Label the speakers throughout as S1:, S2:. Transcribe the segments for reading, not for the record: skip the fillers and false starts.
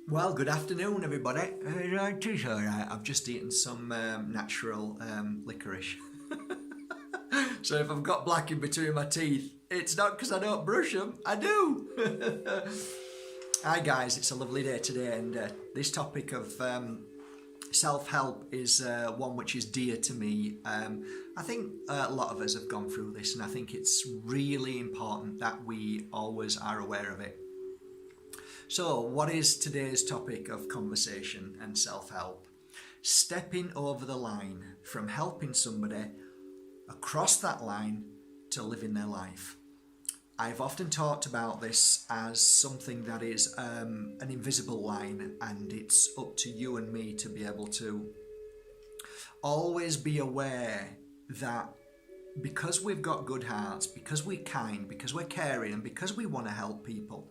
S1: Well, good afternoon, everybody. It is all right. I've just eaten some natural licorice. So if I've got black in between my teeth, it's not because I don't brush them. I do. Hi, guys. It's a lovely day today, and this topic of self-help is one which is dear to me. I think a lot of us have gone through this, and I think it's really important that we always are aware of it. So, what is today's topic of conversation and self-help? Stepping over the line from helping somebody across that line to living their life. I've often talked about this as something that is an invisible line, and it's up to you and me to be able to always be aware that because we've got good hearts, because we're kind, because we're caring, and because we want to help people,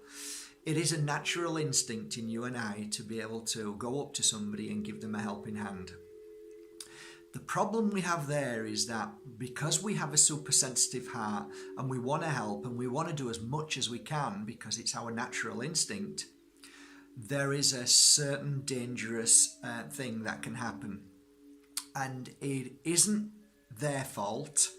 S1: it is a natural instinct in you and I to be able to go up to somebody and give them a helping hand. The problem we have there is that because we have a super sensitive heart and we want to help and we want to do as much as we can because it's our natural instinct, there is a certain dangerous thing that can happen. And it isn't their fault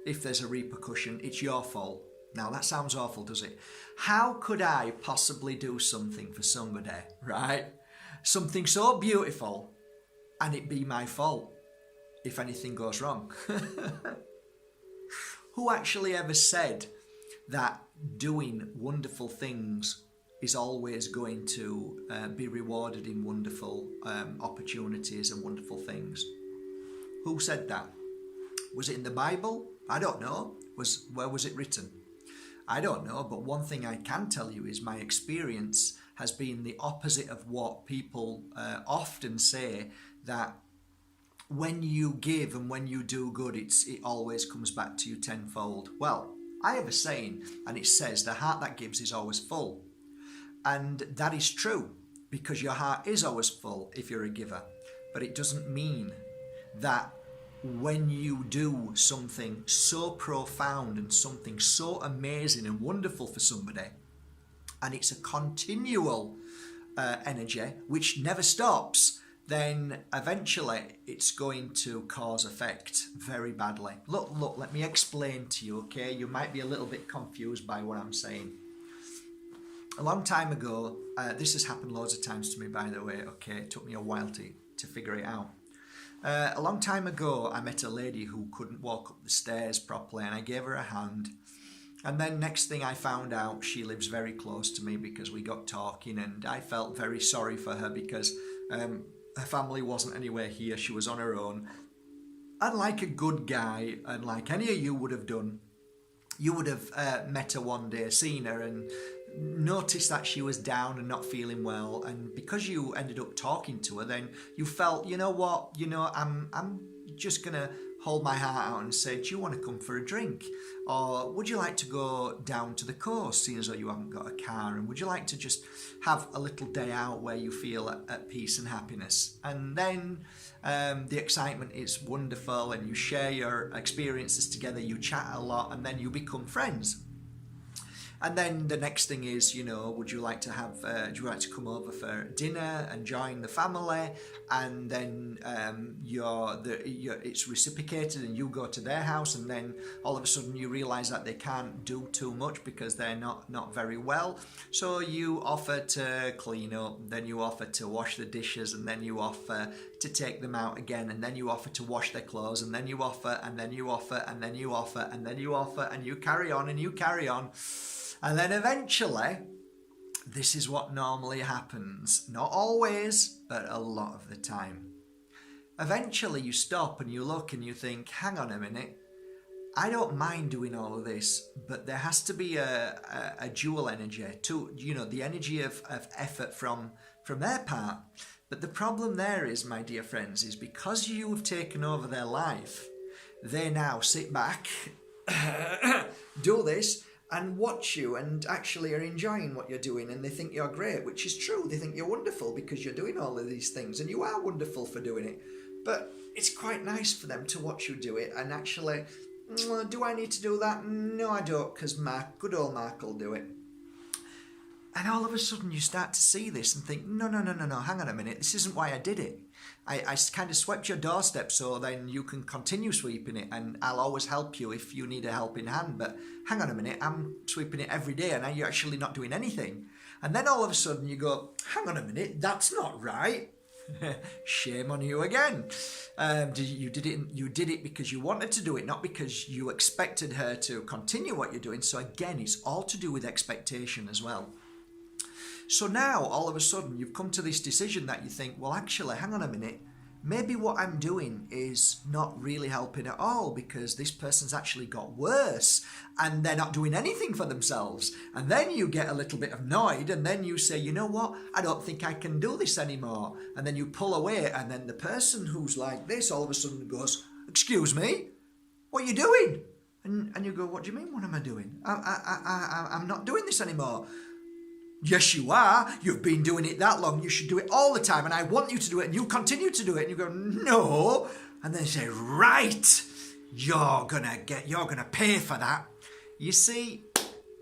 S1: if there's a repercussion, it's your fault. Now that sounds awful, does it? How could I possibly do something for somebody, right? Something so beautiful and it be my fault if anything goes wrong? Who actually ever said that doing wonderful things is always going to be rewarded in wonderful opportunities and wonderful things? Who said that? Was it in the Bible? I don't know. Where was it written? I don't know, but one thing I can tell you is my experience has been the opposite of what people often say, that when you give and when you do good, it always comes back to you tenfold. Well, I have a saying, and it says the heart that gives is always full. And that is true, because your heart is always full if you're a giver. But it doesn't mean that when you do something so profound and something so amazing and wonderful for somebody, and it's a continual energy which never stops, then eventually it's going to cause effect very badly. Look, let me explain to you, okay? You might be a little bit confused by what I'm saying. A long time ago, this has happened loads of times to me, by the way, okay? It took me a while to figure it out. A long time ago, I met a lady who couldn't walk up the stairs properly, and I gave her a hand. And then next thing I found out, she lives very close to me because we got talking, and I felt very sorry for her because her family wasn't anywhere here. She was on her own. And like a good guy, and like any of you would have done, you would have met her one day, seen her, and noticed that she was down and not feeling well, and because you ended up talking to her, then you felt, you know what, I'm just gonna hold my heart out and say, do you want to come for a drink, or would you like to go down to the coast, seeing as though you haven't got a car, and would you like to just have a little day out where you feel at peace and happiness? And then the excitement is wonderful, and you share your experiences together, you chat a lot, and then you become friends. And then the next thing is, would you like to come over for dinner and join the family? And then it's reciprocated, and you go to their house, and then all of a sudden you realise that they can't do too much because they're not very well. So you offer to clean up, then you offer to wash the dishes, and then you offer to take them out again, and then you offer to wash their clothes, and then you offer, and then you offer, and then you offer, and then you offer, and you carry on, and you carry on. And then eventually, this is what normally happens. Not always, but a lot of the time. Eventually you stop and you look and you think, hang on a minute, I don't mind doing all of this, but there has to be a dual energy, the energy of effort from their part. But the problem there is, my dear friends, is because you have taken over their life, they now sit back, do this, and watch you, and actually are enjoying what you're doing, and they think you're great, which is true. They think you're wonderful because you're doing all of these things, and you are wonderful for doing it. But it's quite nice for them to watch you do it, and actually, do I need to do that? No, I don't, because good old Mark will do it. And all of a sudden you start to see this and think, no, hang on a minute, this isn't why I did it. I kind of swept your doorstep so then you can continue sweeping it, and I'll always help you if you need a helping hand. But hang on a minute, I'm sweeping it every day and now you're actually not doing anything. And then all of a sudden you go, hang on a minute, that's not right. Shame on you again. You did it because you wanted to do it, not because you expected her to continue what you're doing. So again, it's all to do with expectation as well. So now, all of a sudden, you've come to this decision that you think, well, actually, hang on a minute, maybe what I'm doing is not really helping at all, because this person's actually got worse and they're not doing anything for themselves. And then you get a little bit annoyed and then you say, you know what, I don't think I can do this anymore. And then you pull away, and then the person who's like this all of a sudden goes, excuse me, what are you doing? And you go, what do you mean, what am I doing? I'm not doing this anymore. Yes, you are. You've been doing it that long. You should do it all the time. And I want you to do it. And you continue to do it. And you go, no. And then you say, right, you're going to pay for that. You see,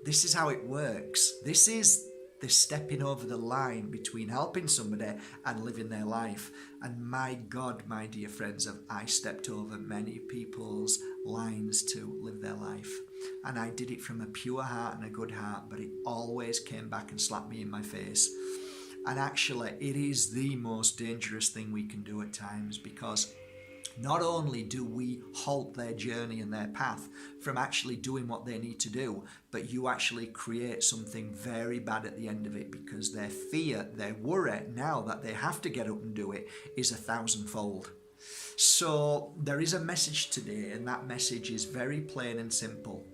S1: this is how it works. This is the stepping over the line between helping somebody and living their life. And my God, my dear friends, have I stepped over many people's lines to live their life. And I did it from a pure heart and a good heart, but it always came back and slapped me in my face. And actually, it is the most dangerous thing we can do at times, because not only do we halt their journey and their path from actually doing what they need to do, but you actually create something very bad at the end of it, because their fear, their worry now that they have to get up and do it is 1,000-fold. So there is a message today, and that message is very plain and simple.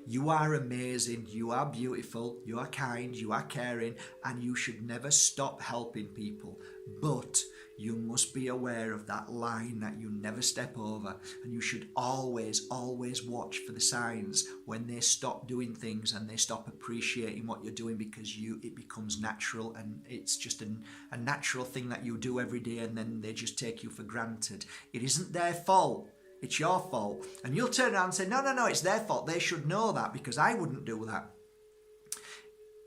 S1: You are amazing, you are beautiful, you are kind, you are caring, and you should never stop helping people. But you must be aware of that line that you never step over, and you should always watch for the signs when they stop doing things and they stop appreciating what you're doing, because it becomes natural, and it's just a natural thing that you do every day, and then they just take you for granted. It isn't their fault. It's your fault. And you'll turn around and say, no, it's their fault. They should know that, because I wouldn't do that.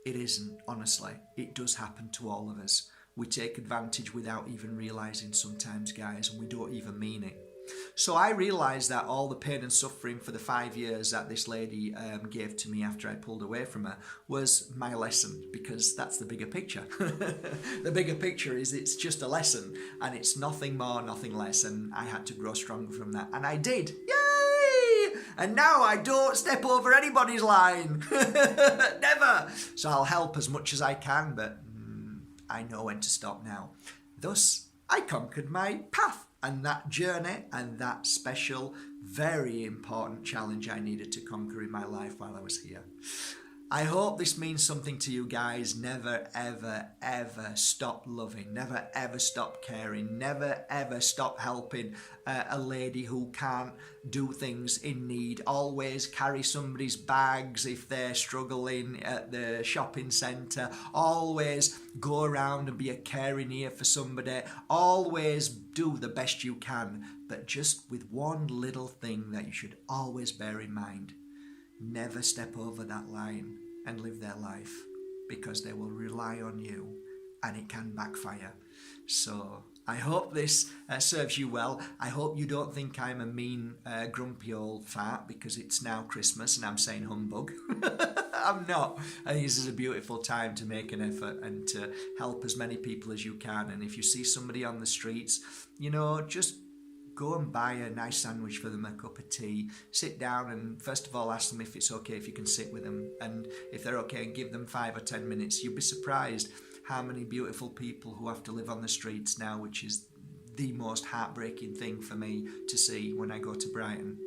S1: It isn't, honestly. It does happen to all of us. We take advantage without even realising sometimes, guys, and we don't even mean it. So I realised that all the pain and suffering for the 5 years that this lady gave to me after I pulled away from her was my lesson, because that's the bigger picture. The bigger picture is it's just a lesson, and it's nothing more, nothing less, and I had to grow stronger from that, and I did. Yay! And now I don't step over anybody's line. Never! So I'll help as much as I can, but I know when to stop now. Thus, I conquered my path and that journey and that special, very important challenge I needed to conquer in my life while I was here. I hope this means something to you guys. Never, ever, ever stop loving. Never, ever stop caring. Never, ever stop helping a lady who can't do things in need. Always carry somebody's bags if they're struggling at the shopping centre. Always go around and be a caring ear for somebody. Always do the best you can. But just with one little thing that you should always bear in mind. Never step over that line and live their life, because they will rely on you and it can backfire. So I hope this serves you well. I hope you don't think I'm a mean, grumpy old fart because it's now Christmas and I'm saying humbug. I'm not. I think this is a beautiful time to make an effort and to help as many people as you can. And if you see somebody on the streets, just go and buy a nice sandwich for them, a cup of tea, sit down and first of all ask them if it's okay if you can sit with them, and if they're okay, and give them 5 or 10 minutes. You'll be surprised how many beautiful people who have to live on the streets now, which is the most heartbreaking thing for me to see when I go to Brighton.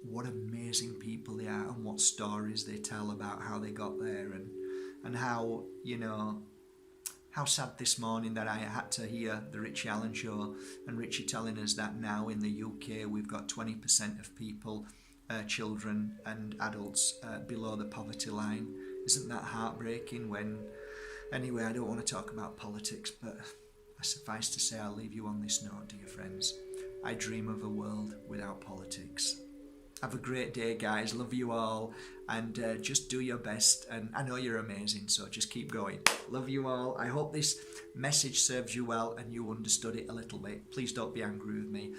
S1: What amazing people they are, and what stories they tell about how they got there, and how, how sad this morning that I had to hear the Richie Allen show, and Richie telling us that now in the UK we've got 20% of people, children and adults, below the poverty line. Isn't that heartbreaking? Anyway, I don't want to talk about politics, but suffice to say, I'll leave you on this note, dear friends. I dream of a world without politics. Have a great day, guys. Love you all, and just do your best. And I know you're amazing, so just keep going. Love you all. I hope this message serves you well and you understood it a little bit. Please don't be angry with me.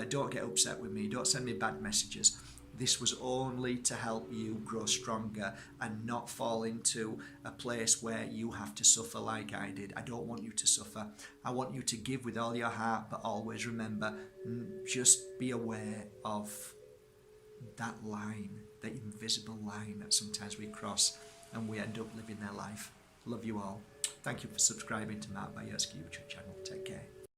S1: Don't get upset with me. Don't send me bad messages. This was only to help you grow stronger and not fall into a place where you have to suffer like I did. I don't want you to suffer. I want you to give with all your heart, but always remember, just be aware of that line, the invisible line that sometimes we cross and we end up living their life. Love you all. Thank you for subscribing to Bajerski YouTube channel. Take care.